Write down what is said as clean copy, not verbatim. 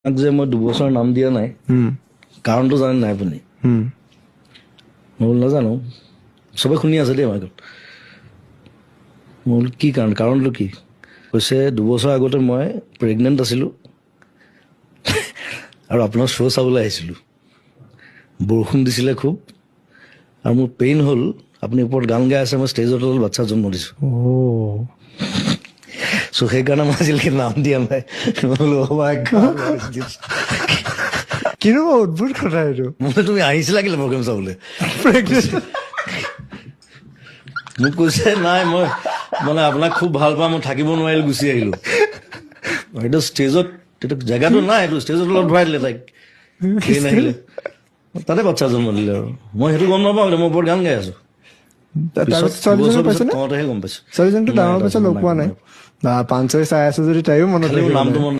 যে মই 2 বছৰ নাম দিয়া নাই কাৰণটো জানে নাই আপুনি মই নাজানো সবে শুনি আছে দেই আমাৰ মোৰ কি কাৰণটো কি কৈছে 2 বছৰ আগতে মই প্ৰেগনেন্ট আছিলো আৰু আপোনাৰ শ্ব' চাবলৈ আহিছিলো বৰষুণ দিছিলে খুব আৰু মোৰ পেইন হ'ল আপুনি ওপৰত গান গাই আছে মই ষ্টেজৰ তলত বাচ্চা জন্ম দিছো সো সেইকাৰণে মই আজিলৈকে নাম দিয়া নাই কিন্তু অদ্ভুত কথা এইটো মানে তুমি আহিছিলা কেলে প্ৰগ্ৰেম চাবলৈ মোক কৈছে নাই মই মানে আপোনাক খুব ভাল পাওঁ মই থাকিব নোৱাৰিলো গুচি আহিলো এইটো ষ্টেজত এইটো জেগাটো নাই এইটো ষ্টেজত অলপ ভৰাই দিলে তাইক ট্ৰেইন আহিলে তাতে বাচ্চা জন্ম দিলে আৰু মই সেইটো গম নাপাওঁ মই ওপৰত গান গাই আছো কওঁতেহে গম পাইছো ছোৱালীজনীটো ডাঙৰ পাছত লগ পোৱা নাই বা 5 চাই আছো যদি তাইও মনত নামটো মন